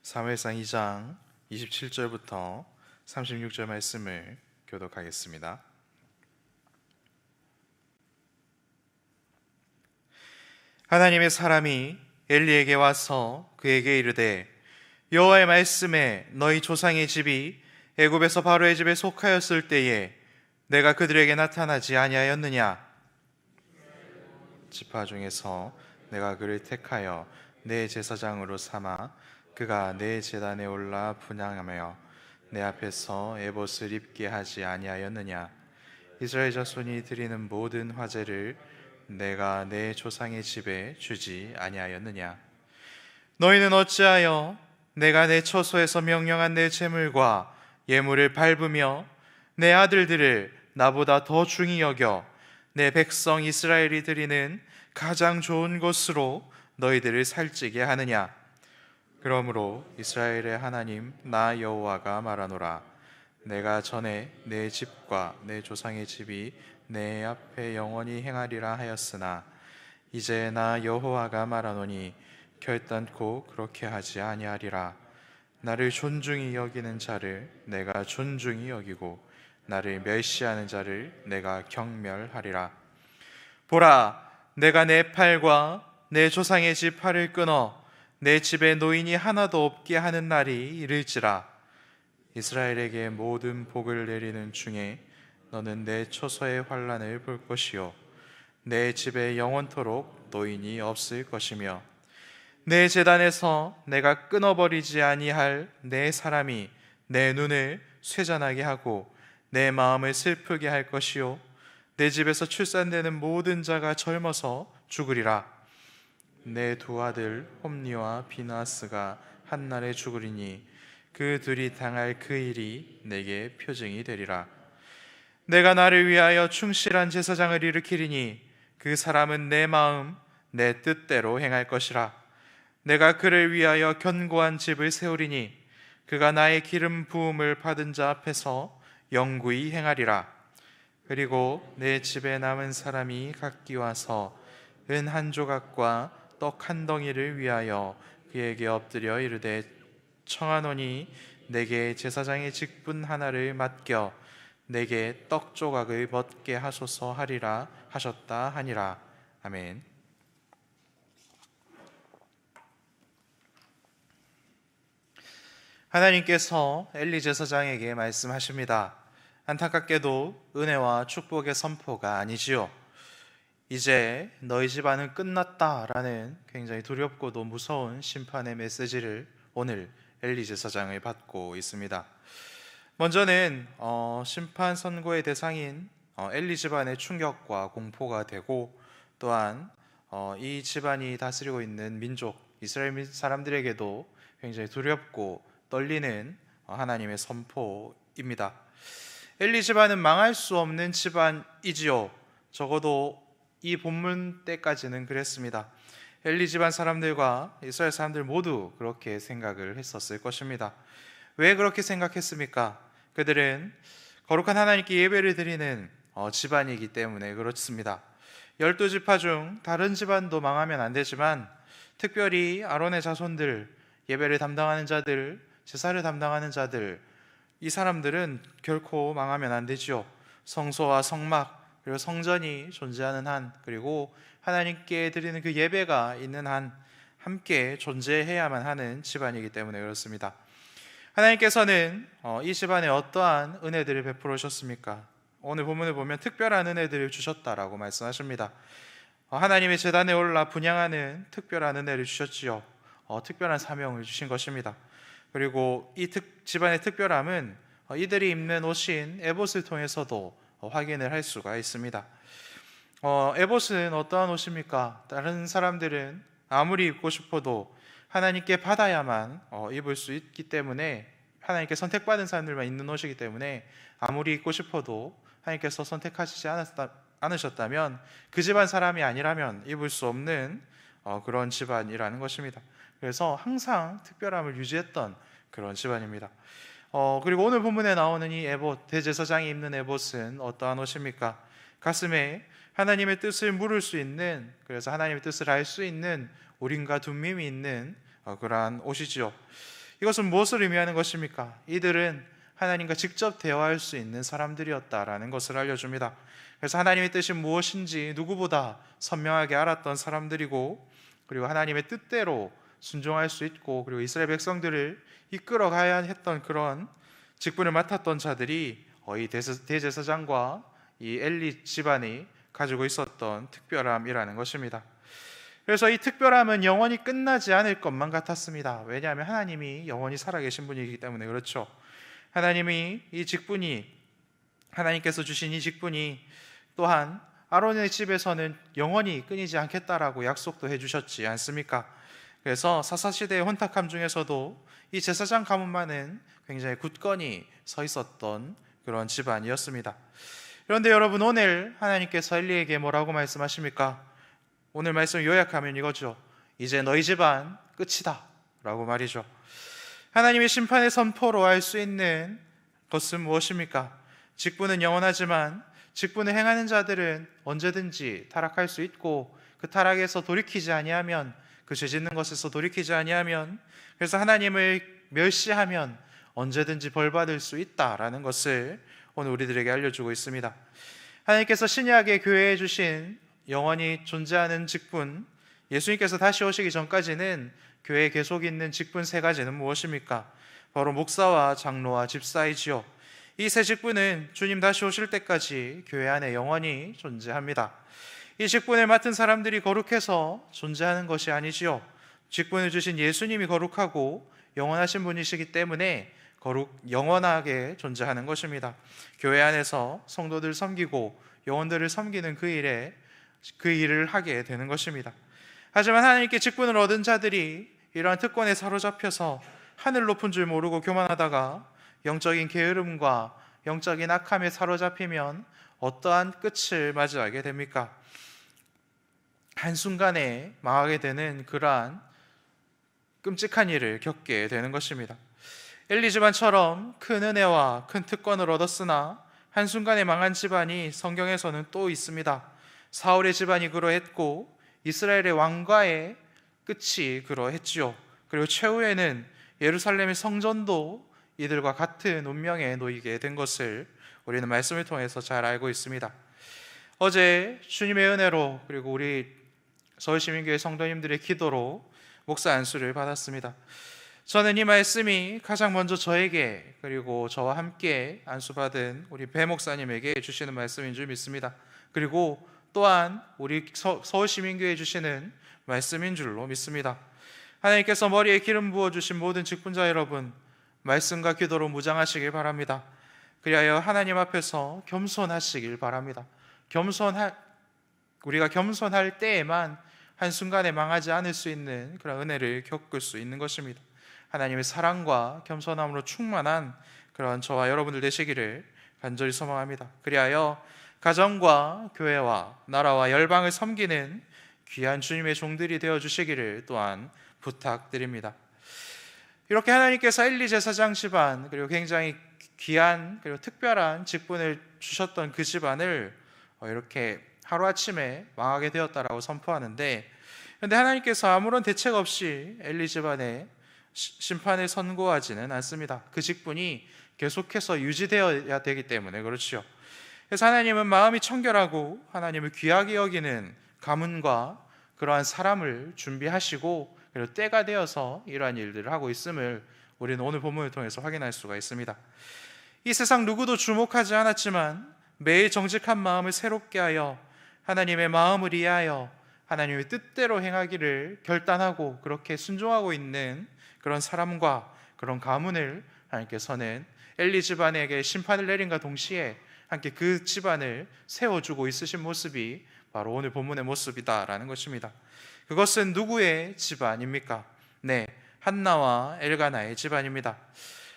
사무엘상 2장 27절부터 36절 말씀을 교독하겠습니다. 하나님의 사람이 엘리에게 와서 그에게 이르되, 여호와의 말씀에 너희 조상의 집이 애굽에서 바로의 집에 속하였을 때에 내가 그들에게 나타나지 아니하였느냐? 지파 중에서 내가 그를 택하여 내 제사장으로 삼아 그가 내 제단에 올라 분향하며 내 앞에서 에봇을 입게 하지 아니하였느냐? 이스라엘 자손이 드리는 모든 화제를 내가 내 조상의 집에 주지 아니하였느냐? 너희는 어찌하여 내가 내 처소에서 명령한 내 제물과 예물을 밟으며 내 아들들을 나보다 더 중히 여겨 내 백성 이스라엘이 드리는 가장 좋은 것으로 너희들을 살찌게 하느냐? 그러므로 이스라엘의 하나님 나 여호와가 말하노라. 내가 전에 내 집과 내 조상의 집이 내 앞에 영원히 행하리라 하였으나 이제 나 여호와가 말하노니 결단코 그렇게 하지 아니하리라. 나를 존중히 여기는 자를 내가 존중히 여기고 나를 멸시하는 자를 내가 경멸하리라. 보라, 내가 내 팔과 내 조상의 집 팔을 끊어 내 집에 노인이 하나도 없게 하는 날이 이를지라. 이스라엘에게 모든 복을 내리는 중에 너는 내 처소의 환난을 볼 것이요 내 집에 영원토록 노인이 없을 것이며 내 제단에서 내가 끊어버리지 아니할 내 사람이 내 눈을 쇠잔하게 하고 내 마음을 슬프게 할 것이요 내 집에서 출산되는 모든 자가 젊어서 죽으리라. 내 두 아들 홈니와 비나스가 한날에 죽으리니 그 둘이 당할 그 일이 내게 표징이 되리라. 내가 나를 위하여 충실한 제사장을 일으키리니 그 사람은 내 마음 내 뜻대로 행할 것이라. 내가 그를 위하여 견고한 집을 세우리니 그가 나의 기름 부음을 받은 자 앞에서 영구히 행하리라. 그리고 내 집에 남은 사람이 각기 와서 은 한 조각과 떡 한 덩이를 위하여 그에게 엎드려 이르되, 청하노니 내게 제사장의 직분 하나를 맡겨 내게 떡 조각을 벗게 하소서 하리라 하셨다 하니라. 아멘. 하나님께서 엘리 제사장에게 말씀하십니다. 안타깝게도 은혜와 축복의 선포가 아니지요. 이제 너희 집안은 끝났다라는 굉장히 두렵고도 무서운 심판의 메시지를 오늘 엘리 제사장을 받고 있습니다. 먼저는 심판 선고의 대상인 엘리 집안의 충격과 공포가 되고, 또한 이 집안이 다스리고 있는 민족 이스라엘 사람들에게도 굉장히 두렵고 떨리는 하나님의 선포입니다. 엘리 집안은 망할 수 없는 집안이지요. 적어도 이 본문 때까지는 그랬습니다. 엘리 집안 사람들과 이스라엘 사람들 모두 그렇게 생각을 했었을 것입니다. 왜 그렇게 생각했습니까? 그들은 거룩한 하나님께 예배를 드리는 집안이기 때문에 그렇습니다. 12지파 중 다른 집안도 망하면 안 되지만 특별히 아론의 자손들, 예배를 담당하는 자들, 제사를 담당하는 자들, 이 사람들은 결코 망하면 안 되지요. 성소와 성막 그리고 성전이 존재하는 한, 그리고 하나님께 드리는 그 예배가 있는 한 함께 존재해야만 하는 집안이기 때문에 그렇습니다. 하나님께서는 이 집안에 어떠한 은혜들을 베풀어 주셨습니까? 오늘 본문을 보면 특별한 은혜들을 주셨다라고 말씀하십니다. 하나님의 제단에 올라 분향하는 특별한 은혜를 주셨지요. 특별한 사명을 주신 것입니다. 그리고 이 집안의 특별함은 이들이 입는 옷인 에봇을 통해서도 확인을 할 수가 있습니다. 에봇은 어떠한 옷입니까? 다른 사람들은 아무리 입고 싶어도 하나님께 받아야만 입을 수 있기 때문에, 하나님께 선택받은 사람들만 입는 옷이기 때문에 아무리 입고 싶어도 하나님께서 선택하시지 않으셨다면 그 집안 사람이 아니라면 입을 수 없는 그런 집안이라는 것입니다. 그래서 항상 특별함을 유지했던 그런 집안입니다. 그리고 오늘 본문에 나오는 이 에봇, 대제사장이 입는 에봇은 어떠한 옷입니까? 가슴에 하나님의 뜻을 물을 수 있는, 그래서 하나님의 뜻을 알 수 있는 우림과 둠밈이 있는 그러한 옷이지요. 이것은 무엇을 의미하는 것입니까? 이들은 하나님과 직접 대화할 수 있는 사람들이었다라는 것을 알려줍니다. 그래서 하나님의 뜻이 무엇인지 누구보다 선명하게 알았던 사람들이고, 그리고 하나님의 뜻대로 순종할 수 있고, 그리고 이스라엘 백성들을 이끌어 가야 했던 그런 직분을 맡았던 자들이 이 대제사장과 이 엘리 집안이 가지고 있었던 특별함이라는 것입니다. 그래서 이 특별함은 영원히 끝나지 않을 것만 같았습니다. 왜냐하면 하나님이 영원히 살아계신 분이기 때문에 그렇죠. 하나님께서 주신 이 직분이 또한 아론의 집에서는 영원히 끊이지 않겠다라고 약속도 해주셨지 않습니까? 그래서 사사시대의 혼탁함 중에서도 이 제사장 가문만은 굉장히 굳건히 서 있었던 그런 집안이었습니다. 그런데 여러분, 오늘 하나님께서 엘리에게 뭐라고 말씀하십니까? 오늘 말씀 요약하면 이거죠. 이제 너희 집안 끝이다 라고 말이죠. 하나님의 심판의 선포로 알 수 있는 것은 무엇입니까? 직분은 영원하지만 직분을 행하는 자들은 언제든지 타락할 수 있고, 그 타락에서 돌이키지 아니하면, 그 죄 짓는 것에서 돌이키지 아니하면, 그래서 하나님을 멸시하면 언제든지 벌받을 수 있다라는 것을 오늘 우리들에게 알려주고 있습니다. 하나님께서 신약의 교회에 주신 영원히 존재하는 직분, 예수님께서 다시 오시기 전까지는 교회에 계속 있는 직분 세 가지는 무엇입니까? 바로 목사와 장로와 집사이지요. 이 세 직분은 주님 다시 오실 때까지 교회 안에 영원히 존재합니다. 이 직분을 맡은 사람들이 거룩해서 존재하는 것이 아니지요. 직분을 주신 예수님이 거룩하고 영원하신 분이시기 때문에 영원하게 존재하는 것입니다. 교회 안에서 성도들 섬기고 영혼들을 섬기는 그 일을 하게 되는 것입니다. 하지만 하나님께 직분을 얻은 자들이 이러한 특권에 사로잡혀서 하늘 높은 줄 모르고 교만하다가 영적인 게으름과 영적인 악함에 사로잡히면 어떠한 끝을 맞이하게 됩니까? 한순간에 망하게 되는 그러한 끔찍한 일을 겪게 되는 것입니다. 엘리 집안처럼 큰 은혜와 큰 특권을 얻었으나 한순간에 망한 집안이 성경에서는 또 있습니다. 사울의 집안이 그러했고 이스라엘의 왕과의 끝이 그러했지요. 그리고 최후에는 예루살렘의 성전도 이들과 같은 운명에 놓이게 된 것을 우리는 말씀을 통해서 잘 알고 있습니다. 어제 주님의 은혜로, 그리고 우리 서울시민교회 성도님들의 기도로 목사 안수를 받았습니다. 저는 이 말씀이 가장 먼저 저에게, 그리고 저와 함께 안수받은 우리 배 목사님에게 주시는 말씀인 줄 믿습니다. 그리고 또한 우리 서울시민교회에 주시는 말씀인 줄로 믿습니다. 하나님께서 머리에 기름 부어주신 모든 직분자 여러분, 말씀과 기도로 무장하시길 바랍니다. 그리하여 하나님 앞에서 겸손하시길 바랍니다. 우리가 겸손할 때에만 한순간에 망하지 않을 수 있는 그런 은혜를 겪을 수 있는 것입니다. 하나님의 사랑과 겸손함으로 충만한 그런 저와 여러분들 되시기를 간절히 소망합니다. 그리하여 가정과 교회와 나라와 열방을 섬기는 귀한 주님의 종들이 되어주시기를 또한 부탁드립니다. 이렇게 하나님께서 엘리 제사장 집안, 그리고 굉장히 귀한 그리고 특별한 직분을 주셨던 그 집안을 이렇게 하루아침에 망하게 되었다라고 선포하는데, 그런데 하나님께서 아무런 대책 없이 엘리 집안에 심판을 선고하지는 않습니다. 그 직분이 계속해서 유지되어야 되기 때문에 그렇죠. 그래서 하나님은 마음이 청결하고 하나님을 귀하게 여기는 가문과 그러한 사람을 준비하시고, 그리고 때가 되어서 이러한 일들을 하고 있음을 우리는 오늘 본문을 통해서 확인할 수가 있습니다. 이 세상 누구도 주목하지 않았지만 매일 정직한 마음을 새롭게 하여 하나님의 마음을 이해하여 하나님의 뜻대로 행하기를 결단하고 그렇게 순종하고 있는 그런 사람과 그런 가문을 하나님께서는 엘리 집안에게 심판을 내린과 동시에 함께 그 집안을 세워주고 있으신 모습이 바로 오늘 본문의 모습이다라는 것입니다. 그것은 누구의 집안입니까? 네, 한나와 엘가나의 집안입니다.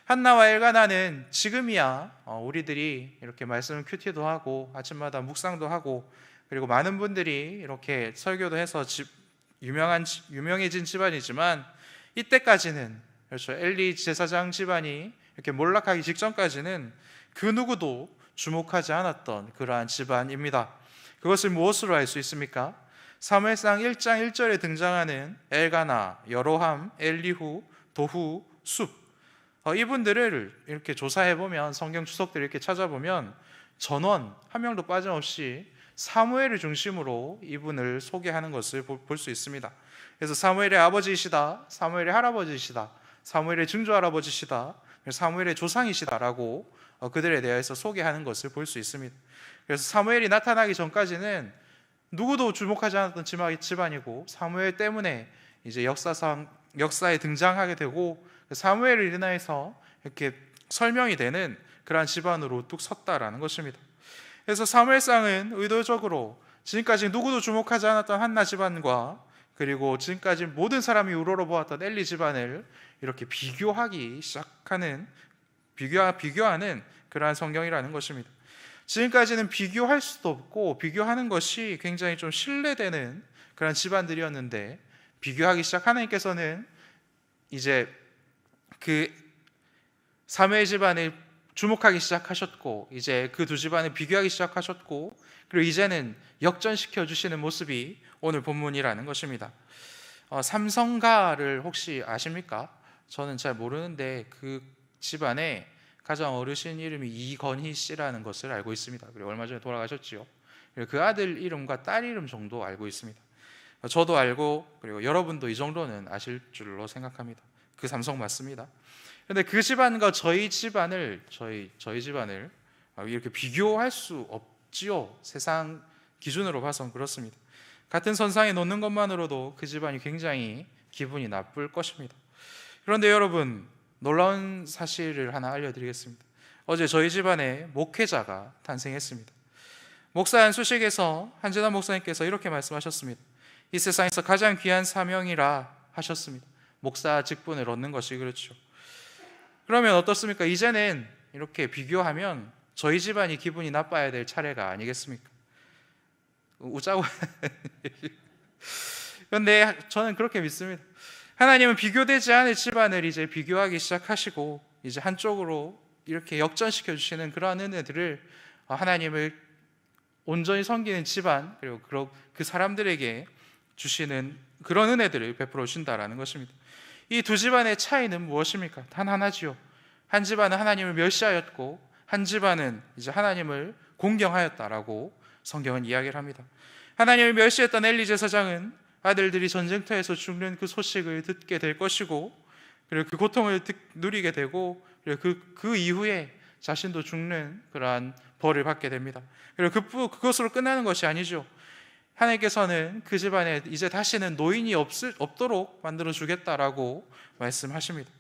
한나와 엘가나는 지금이야 우리들이 이렇게 말씀 큐티도 하고 아침마다 묵상도 하고, 그리고 많은 분들이 이렇게 설교도 해서 유명해진 집안이지만, 이때까지는, 그렇죠, 엘리 제사장 집안이 이렇게 몰락하기 직전까지는 그 누구도 주목하지 않았던 그러한 집안입니다. 그것을 무엇으로 알 수 있습니까? 사무엘상 1장 1절에 등장하는 엘가나, 여로함, 엘리후, 도후, 숲. 이분들을 이렇게 조사해 보면, 성경 주석들을 이렇게 찾아보면 전원 한 명도 빠짐없이 사무엘을 중심으로 이분을 소개하는 것을 볼 수 있습니다. 그래서 사무엘의 아버지이시다, 사무엘의 할아버지이시다, 사무엘의 증조할아버지시다, 사무엘의 조상이시다라고 그들에 대해서 소개하는 것을 볼 수 있습니다. 그래서 사무엘이 나타나기 전까지는 누구도 주목하지 않았던 집안이고, 사무엘 때문에 이제 역사에 등장하게 되고, 사무엘을 인하여서 이렇게 설명이 되는 그러한 집안으로 뚝 섰다라는 것입니다. 그래서 사무엘상은 의도적으로 지금까지 누구도 주목하지 않았던 한나 집안과, 그리고 지금까지 모든 사람이 우러러보았던 엘리 집안을 이렇게 비교하는 그러한 성경이라는 것입니다. 지금까지는 비교할 수도 없고 비교하는 것이 굉장히 좀 신뢰되는 그런 집안들이었는데, 비교하기 하나님께서는 이제 그 사무엘 집안을 주목하기 시작하셨고, 이제 그 두 집안을 비교하기 시작하셨고, 그리고 이제는 역전시켜 주시는 모습이 오늘 본문이라는 것입니다. 삼성가를 혹시 아십니까? 저는 잘 모르는데 그 집안에 가장 어르신 이름이 이건희 씨라는 것을 알고 있습니다. 그리고 얼마 전에 돌아가셨지요. 그리고 그 아들 이름과 딸 이름 정도 알고 있습니다. 저도 알고, 그리고 여러분도 이 정도는 아실 줄로 생각합니다. 그 삼성 맞습니다. 그런데 그 집안과 저희 집안을 이렇게 비교할 수 없지요. 세상 기준으로 봐선 그렇습니다. 같은 선상에 놓는 것만으로도 그 집안이 굉장히 기분이 나쁠 것입니다. 그런데 여러분, 놀라운 사실을 하나 알려드리겠습니다. 어제 저희 집안에 목회자가 탄생했습니다. 목사 안수식에서 한재단 목사님께서 이렇게 말씀하셨습니다. 이 세상에서 가장 귀한 사명이라 하셨습니다. 목사 직분을 얻는 것이 그렇죠. 그러면 어떻습니까? 이제는 이렇게 비교하면 저희 집안이 기분이 나빠야 될 차례가 아니겠습니까? 웃자고. 그런데 저는 그렇게 믿습니다. 하나님은 비교되지 않을 집안을 이제 비교하기 시작하시고, 이제 한쪽으로 이렇게 역전시켜 주시는 그러한 은혜들을, 하나님을 온전히 섬기는 집안, 그리고 그 사람들에게 주시는 그런 은혜들을 베풀어 주신다라는 것입니다. 이 두 집안의 차이는 무엇입니까? 단 하나지요. 한 집안은 하나님을 멸시하였고, 한 집안은 이제 하나님을 공경하였다라고 성경은 이야기를 합니다. 하나님을 멸시했던 엘리 제사장은 아들들이 전쟁터에서 죽는 그 소식을 듣게 될 것이고, 그리고 그 고통을 누리게 되고, 그리고 그 이후에 자신도 죽는 그러한 벌을 받게 됩니다. 그리고 그것으로 끝나는 것이 아니죠. 하나님께서는 그 집안에 이제 다시는 노인이 없도록 만들어 주겠다라고 말씀하십니다.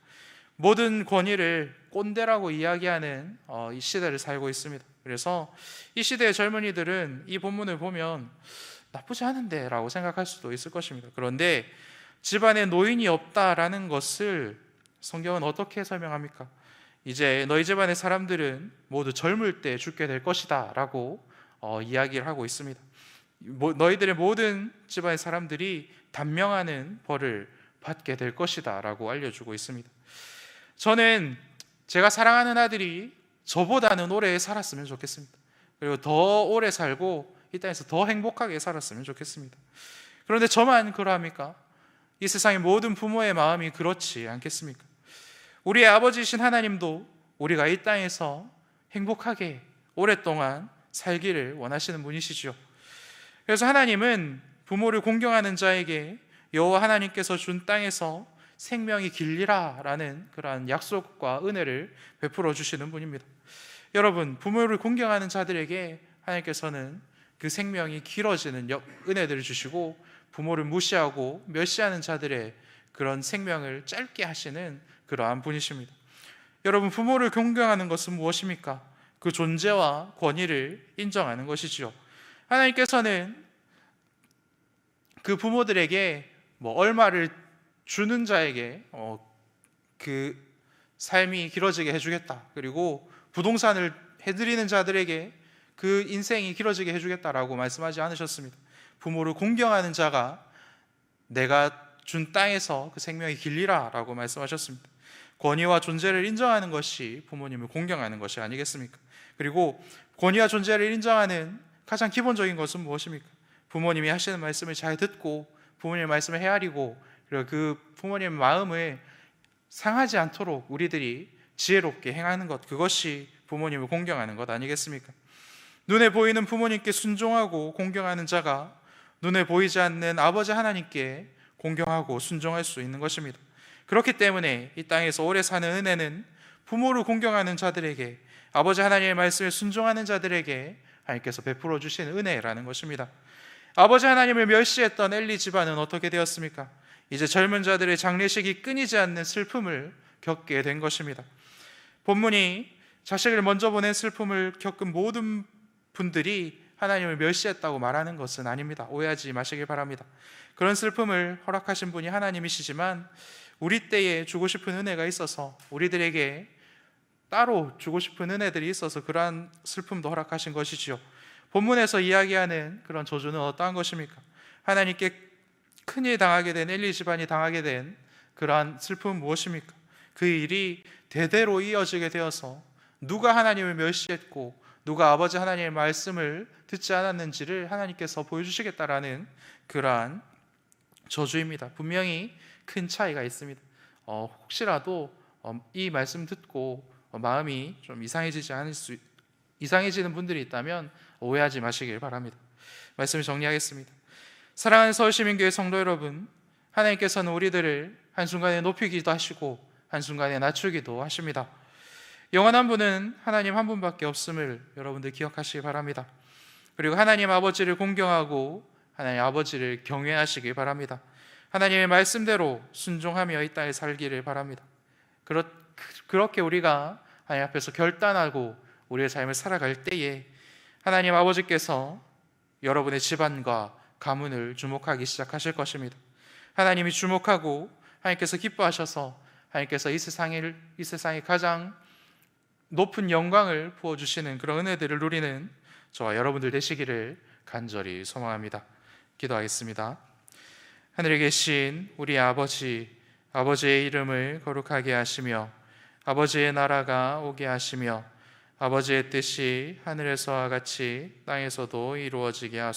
모든 권위를 꼰대라고 이야기하는 이 시대를 살고 있습니다. 그래서 이 시대의 젊은이들은 이 본문을 보면 나쁘지 않은데 라고 생각할 수도 있을 것입니다. 그런데 집안에 노인이 없다라는 것을 성경은 어떻게 설명합니까? 이제 너희 집안의 사람들은 모두 젊을 때 죽게 될 것이다 라고 이야기를 하고 있습니다. 너희들의 모든 집안의 사람들이 단명하는 벌을 받게 될 것이다 라고 알려주고 있습니다. 저는 제가 사랑하는 아들이 저보다는 오래 살았으면 좋겠습니다. 그리고 더 오래 살고 이 땅에서 더 행복하게 살았으면 좋겠습니다. 그런데 저만 그러합니까? 이 세상의 모든 부모의 마음이 그렇지 않겠습니까? 우리의 아버지이신 하나님도 우리가 이 땅에서 행복하게 오랫동안 살기를 원하시는 분이시죠. 그래서 하나님은 부모를 공경하는 자에게 여호와 하나님께서 준 땅에서 생명이 길리라 라는 그러한 약속과 은혜를 베풀어 주시는 분입니다. 여러분, 부모를 공경하는 자들에게 하나님께서는 그 생명이 길어지는 은혜들을 주시고, 부모를 무시하고 멸시하는 자들의 그런 생명을 짧게 하시는 그러한 분이십니다. 여러분, 부모를 공경하는 것은 무엇입니까? 그 존재와 권위를 인정하는 것이지요. 하나님께서는 그 부모들에게 얼마를 주는 자에게 그 삶이 길어지게 해주겠다, 그리고 부동산을 해드리는 자들에게 그 인생이 길어지게 해주겠다라고 말씀하지 않으셨습니다. 부모를 공경하는 자가 내가 준 땅에서 그 생명이 길리라 라고 말씀하셨습니다. 권위와 존재를 인정하는 것이 부모님을 공경하는 것이 아니겠습니까? 그리고 권위와 존재를 인정하는 가장 기본적인 것은 무엇입니까? 부모님이 하시는 말씀을 잘 듣고 부모님의 말씀을 헤아리고, 그리고 그 부모님의 마음을 상하지 않도록 우리들이 지혜롭게 행하는 것, 그것이 부모님을 공경하는 것 아니겠습니까? 눈에 보이는 부모님께 순종하고 공경하는 자가 눈에 보이지 않는 아버지 하나님께 공경하고 순종할 수 있는 것입니다. 그렇기 때문에 이 땅에서 오래 사는 은혜는 부모를 공경하는 자들에게, 아버지 하나님의 말씀에 순종하는 자들에게 하나님께서 베풀어 주시는 은혜라는 것입니다. 아버지 하나님을 멸시했던 엘리 집안은 어떻게 되었습니까? 이제 젊은 자들의 장례식이 끊이지 않는 슬픔을 겪게 된 것입니다. 본문이 자식을 먼저 보낸 슬픔을 겪은 모든 분들이 하나님을 멸시했다고 말하는 것은 아닙니다. 오해하지 마시길 바랍니다. 그런 슬픔을 허락하신 분이 하나님이시지만 우리 때에 주고 싶은 은혜가 있어서, 우리들에게 따로 주고 싶은 은혜들이 있어서 그러한 슬픔도 허락하신 것이지요. 본문에서 이야기하는 그런 저주는 어떠한 것입니까? 하나님께 큰일 당하게 된 엘리 집안이 당하게 된 그러한 슬픔은 무엇입니까? 그 일이 대대로 이어지게 되어서 누가 하나님을 멸시했고 누가 아버지 하나님의 말씀을 듣지 않았는지를 하나님께서 보여주시겠다라는 그러한 저주입니다. 분명히 큰 차이가 있습니다. 혹시라도 이 말씀 듣고 마음이 좀 이상해지는 분들이 있다면 오해하지 마시길 바랍니다. 말씀을 정리하겠습니다. 사랑하는 서울시민교회 성도 여러분, 하나님께서는 우리들을 한순간에 높이기도 하시고 한순간에 낮추기도 하십니다. 영원한 분은 하나님 한 분밖에 없음을 여러분들 기억하시기 바랍니다. 그리고 하나님 아버지를 공경하고 하나님 아버지를 경외하시기 바랍니다. 하나님의 말씀대로 순종하며 이 땅에 살기를 바랍니다. 그렇게 우리가 하나님 앞에서 결단하고 우리의 삶을 살아갈 때에 하나님 아버지께서 여러분의 집안과 가문을 주목하기 시작하실 것입니다. 하나님이 주목하고 하나님께서 기뻐하셔서 하나님께서 이 세상에 가장 높은 영광을 부어주시는 그런 은혜들을 누리는 저와 여러분들 되시기를 간절히 소망합니다. 기도하겠습니다. 하늘에 계신 우리 아버지의 이름을 거룩하게 하시며 아버지의 나라가 오게 하시며 아버지의 뜻이 하늘에서와 같이 땅에서도 이루어지게 하소서.